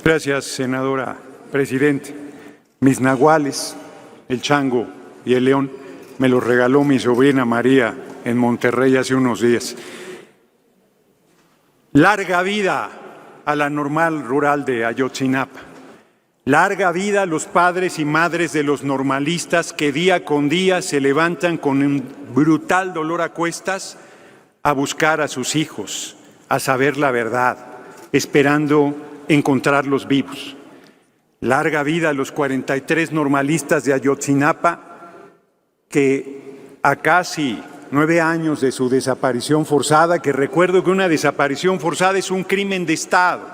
Gracias, senadora presidente. Mis nahuales, el chango y el león, me los regaló mi sobrina María en Monterrey hace unos días. Larga vida a la normal rural de Ayotzinapa. Larga vida a los padres y madres de los normalistas que día con día se levantan con un brutal dolor a cuestas a buscar a sus hijos, a saber la verdad, esperando encontrarlos vivos. Larga vida a los 43 normalistas de Ayotzinapa que a casi 9 años de su desaparición forzada, que recuerdo que una desaparición forzada es un crimen de Estado,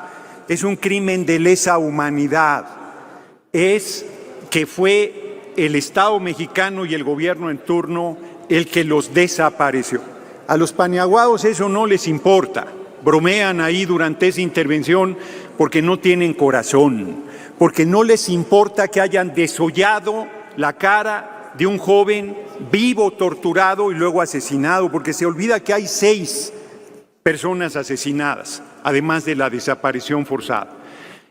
es un crimen de lesa humanidad, es que fue el Estado mexicano y el gobierno en turno el que los desapareció. A los paniaguados eso no les importa, bromean ahí durante esa intervención porque no tienen corazón, porque no les importa que hayan desollado la cara de un joven vivo, torturado y luego asesinado, porque se olvida que hay 6 personas asesinadas, además de la desaparición forzada.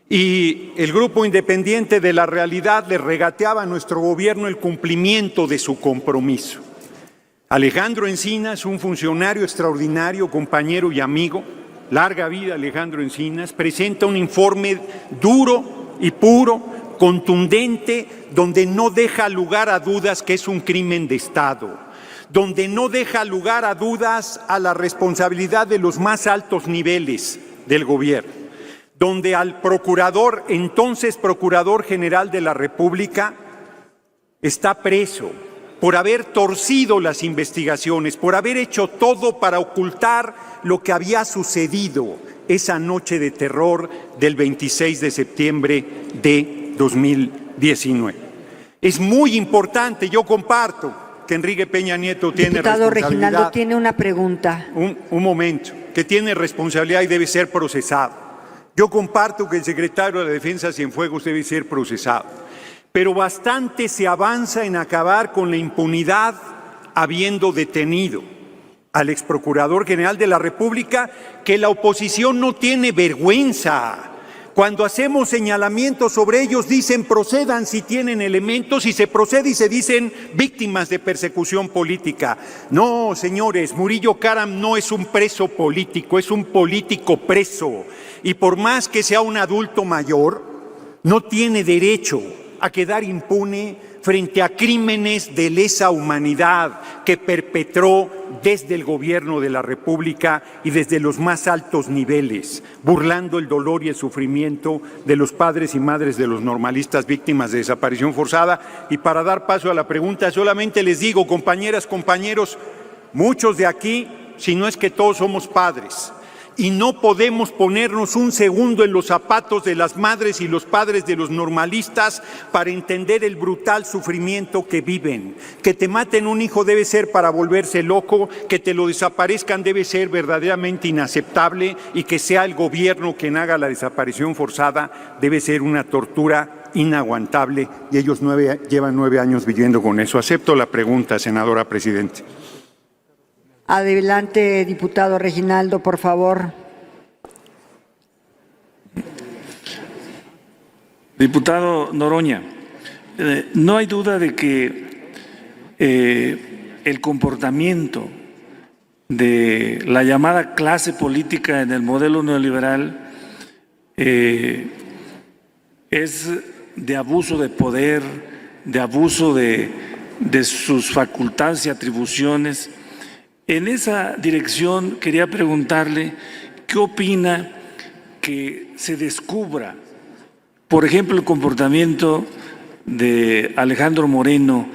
Y el Grupo Independiente de la Realidad le regateaba a nuestro gobierno el cumplimiento de su compromiso. Alejandro Encinas, un funcionario extraordinario, compañero y amigo, larga vida Alejandro Encinas, presenta un informe duro y puro, contundente, donde no deja lugar a dudas que es un crimen de Estado, donde no deja lugar a dudas a la responsabilidad de los más altos niveles del gobierno, donde al procurador, entonces Procurador General de la República, está preso por haber torcido las investigaciones, por haber hecho todo para ocultar lo que había sucedido esa noche de terror del 26 de septiembre de 2019. Es muy importante, yo comparto que Enrique Peña Nieto tiene responsabilidad. Diputado Reginaldo, tiene una pregunta. Un momento, que tiene responsabilidad y debe ser procesado. Yo comparto que el secretario de Defensa Cienfuegos debe ser procesado, pero bastante se avanza en acabar con la impunidad habiendo detenido al exprocurador general de la República, que la oposición no tiene vergüenza. Cuando hacemos señalamientos sobre ellos dicen procedan si tienen elementos y se procede y se dicen víctimas de persecución política. No, señores, Murillo Karam no es un preso político, es un político preso. Y por más que sea un adulto mayor, no tiene derecho a quedar impune frente a crímenes de lesa humanidad que perpetró desde el gobierno de la República y desde los más altos niveles, burlando el dolor y el sufrimiento de los padres y madres de los normalistas víctimas de desaparición forzada. Y para dar paso a la pregunta, solamente les digo, compañeras, compañeros, muchos de aquí, si no es que todos somos padres, y no podemos ponernos un segundo en los zapatos de las madres y los padres de los normalistas para entender el brutal sufrimiento que viven. Que te maten un hijo debe ser para volverse loco, que te lo desaparezcan debe ser verdaderamente inaceptable y que sea el gobierno quien haga la desaparición forzada debe ser una tortura inaguantable y ellos llevan 9 años viviendo con eso. Acepto la pregunta, senadora presidente. Adelante, diputado Reginaldo, por favor. Diputado Noroña, no hay duda de que el comportamiento de la llamada clase política en el modelo neoliberal es de abuso de poder, de abuso de sus facultades y atribuciones. En esa dirección quería preguntarle qué opina que se descubra, por ejemplo, el comportamiento de Alejandro Moreno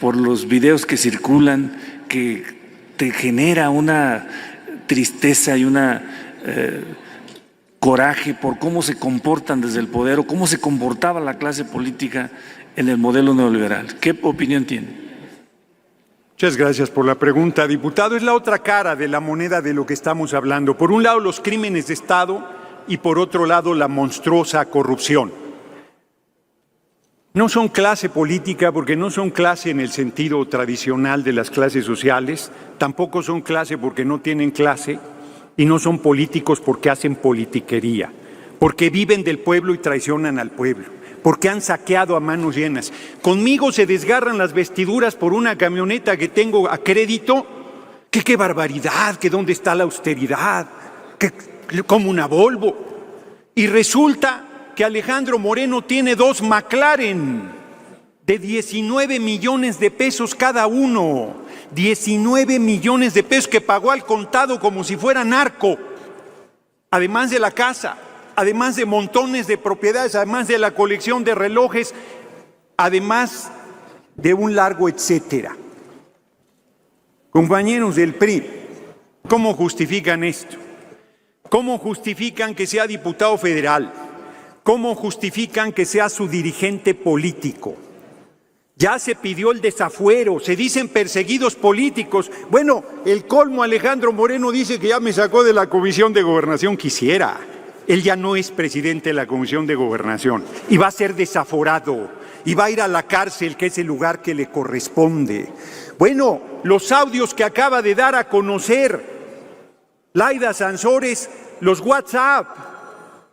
por los videos que circulan, que te genera una tristeza y una coraje por cómo se comportan desde el poder o cómo se comportaba la clase política en el modelo neoliberal. ¿Qué opinión tiene? Muchas gracias por la pregunta, diputado. Es la otra cara de la moneda de lo que estamos hablando. Por un lado, los crímenes de Estado y por otro lado, la monstruosa corrupción. No son clase política porque no son clase en el sentido tradicional de las clases sociales, tampoco son clase porque no tienen clase y no son políticos porque hacen politiquería. porque viven del pueblo y traicionan al pueblo, porque han saqueado a manos llenas. Conmigo se desgarran las vestiduras por una camioneta que tengo a crédito, que qué barbaridad, que dónde está la austeridad, que como una Volvo. Y resulta que Alejandro Moreno tiene 2 McLaren de 19 millones de pesos cada uno, 19 millones de pesos que pagó al contado como si fuera narco, además de la casa, además de montones de propiedades, además de la colección de relojes, además de un largo etcétera. Compañeros del PRI, ¿cómo justifican esto? ¿Cómo justifican que sea diputado federal? ¿Cómo justifican que sea su dirigente político? Ya se pidió el desafuero, se dicen perseguidos políticos. Bueno, el colmo, Alejandro Moreno dice que ya me sacó de la Comisión de Gobernación. Quisiera. Él ya no es presidente de la Comisión de Gobernación y va a ser desaforado y va a ir a la cárcel, que es el lugar que le corresponde. Bueno, los audios que acaba de dar a conocer Laida Sansores, los WhatsApp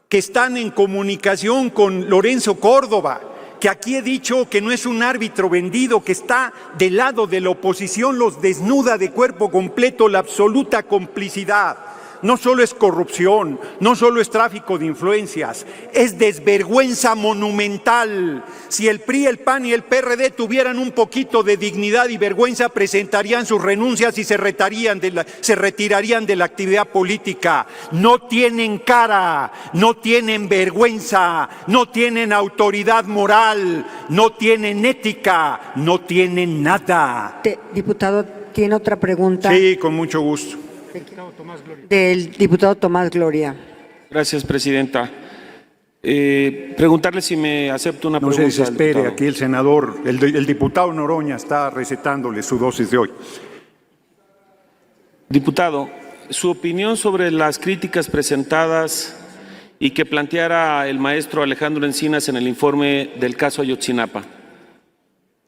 que están en comunicación con Lorenzo Córdoba, que aquí he dicho que no es un árbitro vendido, que está del lado de la oposición, los desnuda de cuerpo completo, la absoluta complicidad. No solo es corrupción, no solo es tráfico de influencias, es desvergüenza monumental. Si el PRI, el PAN y el PRD tuvieran un poquito de dignidad y vergüenza, presentarían sus renuncias y se retirarían de la actividad política. No tienen cara, no tienen vergüenza, no tienen autoridad moral, no tienen ética, no tienen nada. Diputado, ¿tiene otra pregunta? Sí, con mucho gusto. Del diputado Tomás Gloria. Gracias, presidenta. Preguntarle si me acepta una pregunta. No se desespere, aquí el senador, el diputado Noroña está recetándole su dosis de hoy. Diputado, su opinión sobre las críticas presentadas y que planteara el maestro Alejandro Encinas en el informe del caso Ayotzinapa.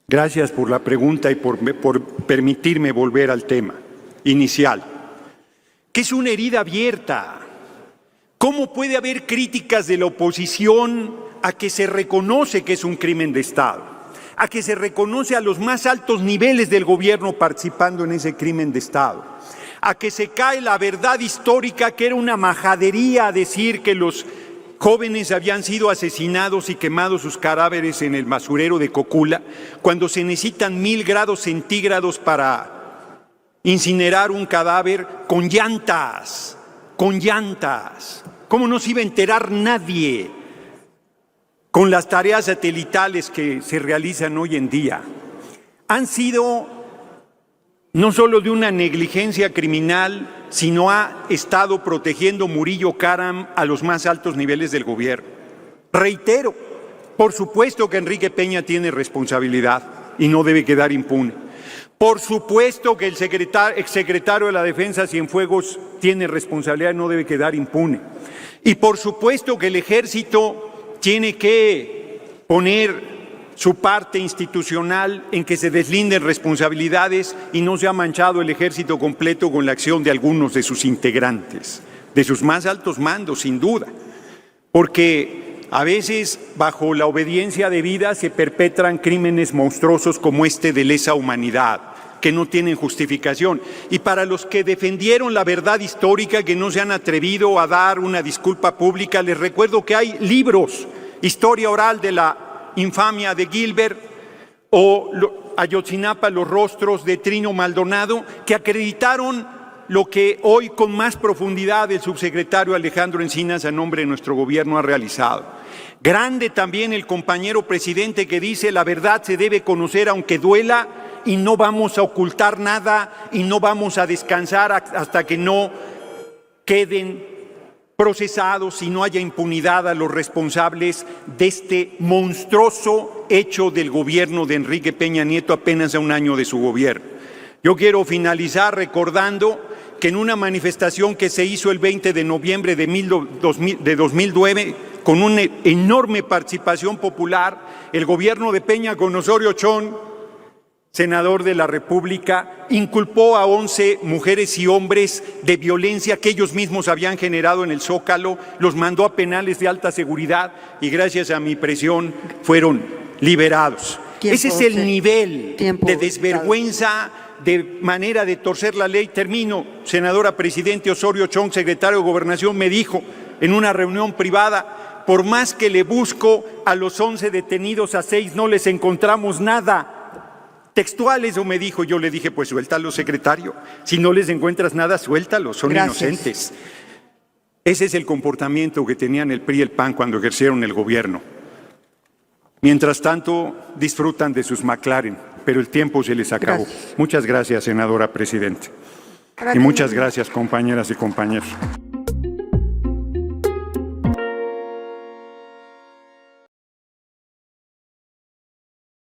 Gracias por la pregunta y por permitirme volver al tema inicial, que es una herida abierta. ¿Cómo puede haber críticas de la oposición a que se reconoce que es un crimen de Estado, a que se reconoce a los más altos niveles del gobierno participando en ese crimen de Estado, a que se cae la verdad histórica, que era una majadería decir que los jóvenes habían sido asesinados y quemados sus cadáveres en el basurero de Cocula, cuando se necesitan 1000 grados centígrados para incinerar un cadáver con llantas, con llantas? ¿Cómo no se iba a enterar nadie con las tareas satelitales que se realizan hoy en día? Han sido no solo de una negligencia criminal, sino ha estado protegiendo Murillo Karam a los más altos niveles del gobierno. Reitero, por supuesto que Enrique Peña tiene responsabilidad y no debe quedar impune. Por supuesto que el exsecretario de la Defensa, Cienfuegos, tiene responsabilidad y no debe quedar impune. Y por supuesto que el Ejército tiene que poner su parte institucional en que se deslinden responsabilidades y no se ha manchado el Ejército completo con la acción de algunos de sus integrantes, de sus más altos mandos, sin duda. Porque a veces, bajo la obediencia debida, se perpetran crímenes monstruosos como este de lesa humanidad, que no tienen justificación. Y para los que defendieron la verdad histórica, que no se han atrevido a dar una disculpa pública, les recuerdo que hay libros, historia oral de la infamia de Gilbert o Ayotzinapa, los rostros de Trino Maldonado, que acreditaron lo que hoy con más profundidad el subsecretario Alejandro Encinas a nombre de nuestro gobierno ha realizado. Grande también el compañero presidente que dice: la verdad se debe conocer aunque duela, y no vamos a ocultar nada y no vamos a descansar hasta que no queden procesados y no haya impunidad a los responsables de este monstruoso hecho del gobierno de Enrique Peña Nieto apenas a un año de su gobierno. Yo quiero finalizar recordando que en una manifestación que se hizo el 20 de noviembre de 2009, con una enorme participación popular, el gobierno de Peña con Osorio Chong senador de la República, inculpó a 11 mujeres y hombres de violencia que ellos mismos habían generado en el Zócalo, los mandó a penales de alta seguridad y gracias a mi presión fueron liberados. Ese es el nivel de desvergüenza, de manera de torcer la ley. Termino, senadora presidente. Osorio Chong, secretario de Gobernación, me dijo en una reunión privada: por más que le busco a los 11 detenidos, a 6 no les encontramos nada. Textual, eso me dijo. Yo le dije, pues suéltalos, secretario. Si no les encuentras nada, suéltalos, son inocentes. Ese es el comportamiento que tenían el PRI y el PAN cuando ejercieron el gobierno. Mientras tanto, disfrutan de sus McLaren, pero el tiempo se les acabó. Gracias. Muchas gracias, senadora presidente. Y muchas gracias, compañeras y compañeros.